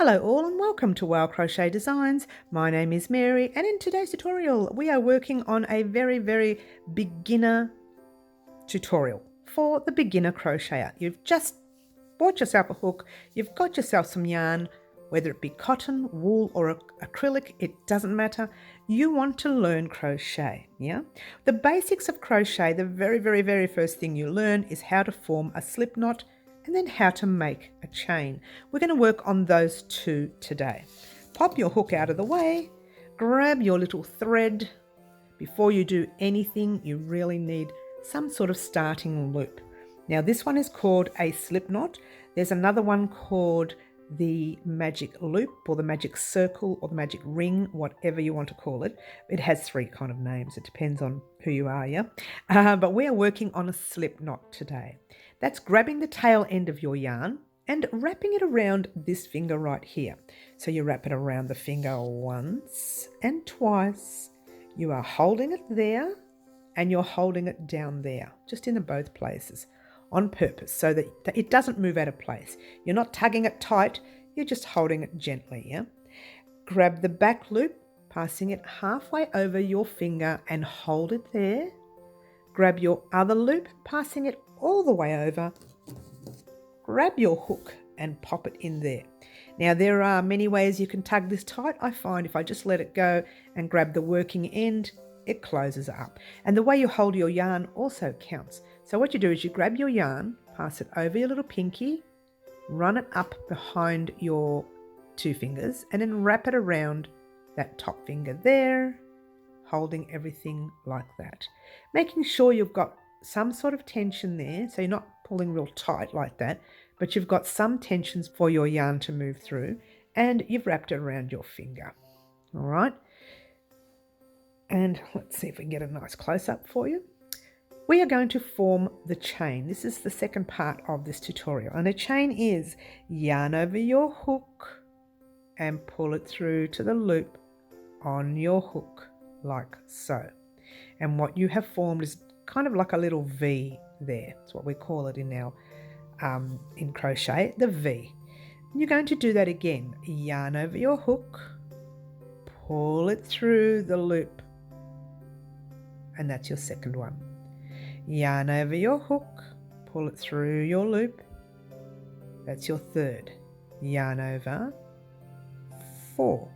Hello all and welcome to Wow Crochet Designs. My name is Mary and in today's tutorial we are working on a very beginner tutorial for the beginner crocheter. You've just bought yourself a hook, you've got yourself some yarn, whether it be cotton, wool or acrylic, it doesn't matter. You want to learn crochet, yeah? The basics of crochet, the very first thing you learn is how to form a slip knot and then how to make a chain. We're going to work on those two today. Pop your hook out of the way, grab your little thread. Before you do anything, you really need some sort of starting loop. Now this one is called a slip knot. There's another one called the magic loop or the magic circle or the magic ring, whatever you want to call it. It has three kind of names. It depends on who you are, yeah? But we are working on a slip knot today. That's grabbing the tail end of your yarn and wrapping it around this finger right here. So you wrap it around the finger once and twice. You are holding it there and you're holding it down there, just in both places on purpose so that it doesn't move out of place. You're not tugging it tight, you're just holding it gently, yeah? Grab the back loop, passing it halfway over your finger and hold it there. Grab your other loop, passing it all the way over. Grab your hook and pop it in there. Now there are many ways you can tug this tight. I find if I just let it go and grab the working end, it closes up. And the way you hold your yarn also counts. So what you do is you grab your yarn, pass it over your little pinky, run it up behind your two fingers and then wrap it around that top finger there, holding everything like that. Making sure you've got some sort of tension there, so you're not pulling real tight like that, but you've got some tensions for your yarn to move through and you've wrapped it around your finger. All right. And let's see if we can get a nice close-up for you. We are going to form the chain. This is the second part of this tutorial. And a chain is yarn over your hook and pull it through to the loop on your hook like so. And what you have formed is kind of like a little V there. That's what we call it in our in crochet, the V. And you're going to do that again. Yarn over your hook, pull it through the loop. And that's your second one. Yarn over your hook, pull it through your loop. That's your third. Yarn over, 4.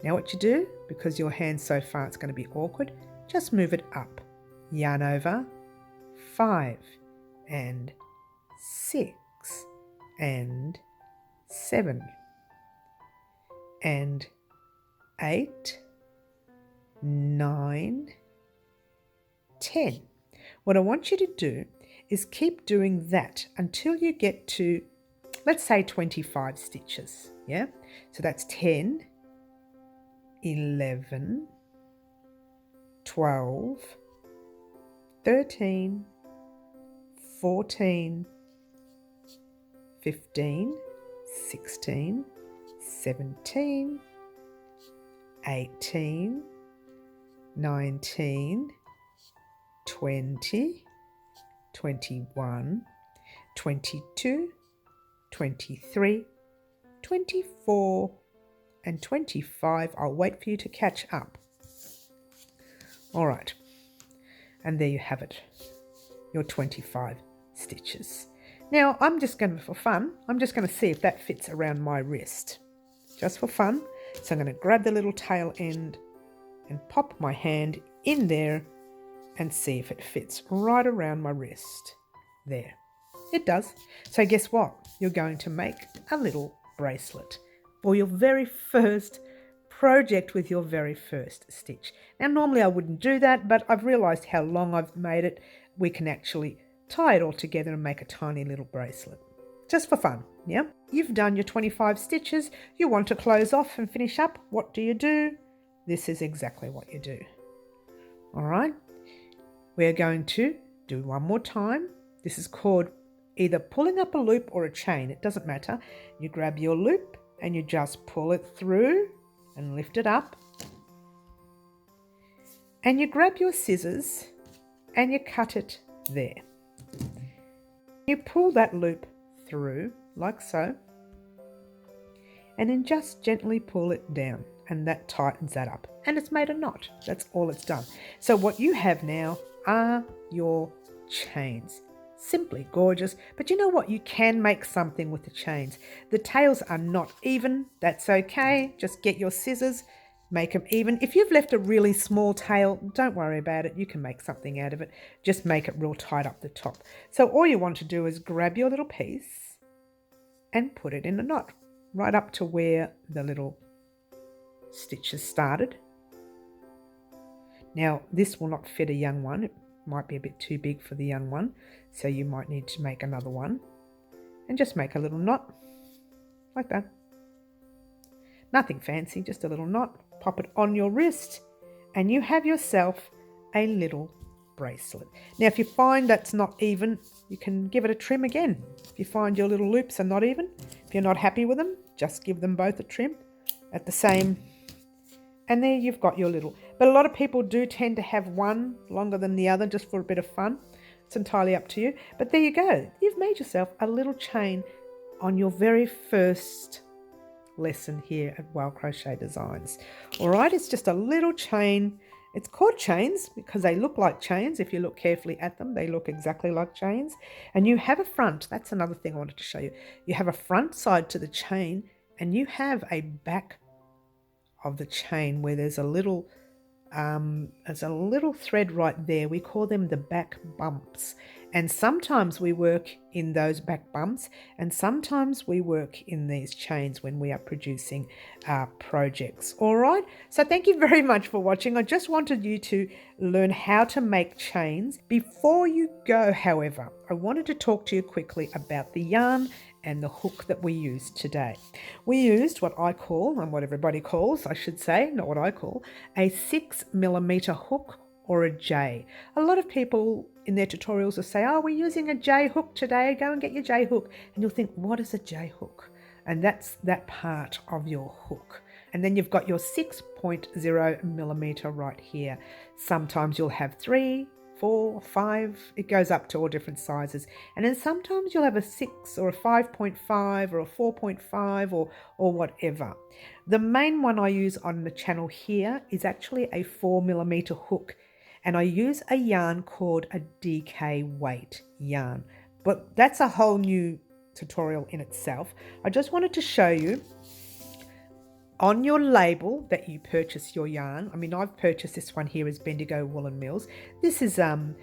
Now what you do, because your hand's so far it's going to be awkward, just move it up. Yarn over, 5 and 6 and 7 and 8, 9, 10. What I want you to do is keep doing that until you get to, let's say 25 stitches, yeah? So that's 10, 11, 12, 13, 14, 15, 16, 17, 18, 19, 20, 21, 22, 23, 24, and 25. I'll wait for you to catch up. All right, and there you have it, your 25 stitches. Now I'm just going to, for fun, I'm just going to see if that fits around my wrist, just for fun. So I'm going to grab the little tail end and pop my hand in there and see if it fits right around my wrist. There, it does. So guess what? You're going to make a little bracelet for your very first project with your very first stitch. Now normally I wouldn't do that, but I've realized how long I've made it. We can actually tie it all together and make a tiny little bracelet. Just for fun, yeah? You've done your 25 stitches. You want to close off and finish up. What do? This is exactly what you do. All right? We're going to do one more time. This is called either pulling up a loop or a chain. It doesn't matter. You grab your loop and you just pull it through and lift it up. And you grab your scissors and you cut it there. You pull that loop through like so. and then just gently pull it down, and that tightens that up, and it's made a knot. That's all it's done. So what you have now are your chains. Simply gorgeous, but you know what? You can make something with the chains. The tails are not even, that's okay. Just get your scissors, make them even. If you've left a really small tail, don't worry about it. You can make something out of it. Just make it real tight up the top. So all you want to do is grab your little piece and put it in a knot, right up to where the little stitches started. Now, this will not fit a young one. It might be a bit too big for the young one, so you might need to make another one. And just make a little knot, like that. Nothing fancy, just a little knot. Pop it on your wrist, and you have yourself a little bracelet. Now, if you find that's not even, you can give it a trim again. If you find your little loops are not even, if you're not happy with them, just give them both a trim at the same. And there you've got your little. But a lot of people do tend to have one longer than the other just for a bit of fun. It's entirely up to you. But there you go. You've made yourself a little chain on your very first lesson here at Wow Crochet Designs. All right, it's just a little chain. It's called chains because they look like chains. If you look carefully at them, they look exactly like chains. And you have a front. That's another thing I wanted to show you. You have a front side to the chain, and you have a back of the chain where there's a little thread right there. We call them the back bumps, and sometimes we work in those back bumps, and sometimes we work in these chains when we are producing projects. All right, so thank you very much for watching. I just wanted you to learn how to make chains. Before you go, however, I wanted to talk to you quickly about the yarn and the hook that we used today. We used what I call, and what everybody calls, I should say, not what I call, a 6mm hook or a J. A lot of people in their tutorials will say, oh, we're using a J hook today, go and get your J hook. And you'll think, what is a J hook? And that's that part of your hook. And then you've got your 6.0mm right here. Sometimes you'll have 3, 4, 5, it goes up to all different sizes. And then sometimes you'll have a 6 or a 5.5 or a 4.5 or whatever. The main one I use on the channel here is actually a 4mm hook. And I use a yarn called a DK weight yarn. But that's a whole new tutorial in itself. I just wanted to show you on your label that you purchase your yarn. I mean, I've purchased this one here as Bendigo Woolen Mills. This is the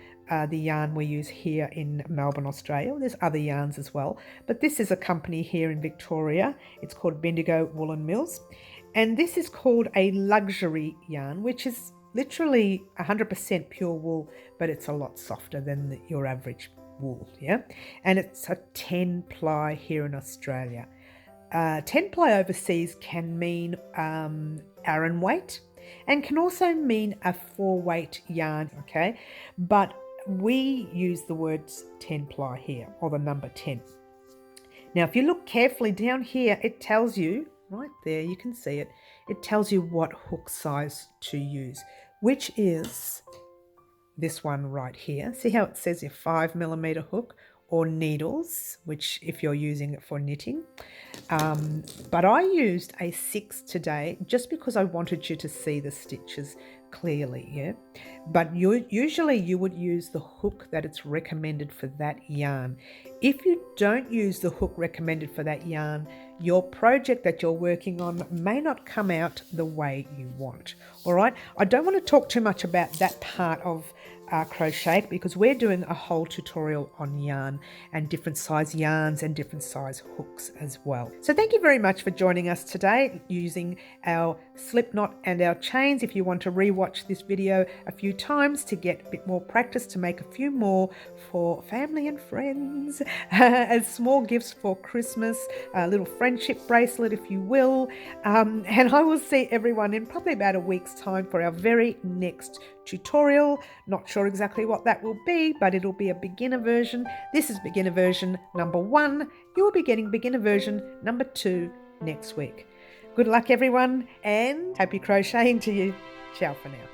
yarn we use here in Melbourne, Australia. There's other yarns as well, but this is a company here in Victoria. It's called Bendigo Woolen Mills, and this is called a luxury yarn, which is literally 100% pure wool, but it's a lot softer than your average wool, yeah? And it's a 10-ply here in Australia. 10-ply overseas can mean Aran weight and can also mean a 4-weight yarn, okay? But we use the words 10-ply here, or the number 10. Now, if you look carefully down here, it tells you, right there, you can see it, it tells you what hook size to use, which is this one right here. See how it says your 5mm hook, or needles, which if you're using it for knitting. But I used a 6 today just because I wanted you to see the stitches clearly, yeah? But usually you would use the hook that it's recommended for that yarn. If you don't use the hook recommended for that yarn, your project that you're working on may not come out the way you want, all right? I don't want to talk too much about that part of crochet because we're doing a whole tutorial on yarn and different size yarns and different size hooks as well. So thank you very much for joining us today using our slip knot and our chains. If you want to rewatch this video a few times to get a bit more practice, to make a few more for family and friends as small gifts for Christmas, a little friendship bracelet if you will, and I will see everyone in probably about a week's time for our very next tutorial. Not sure exactly what that will be, but it'll be a beginner version. This is beginner version number 1. You will be getting beginner version number 2 next week. Good luck everyone, and happy crocheting to you. Ciao for now.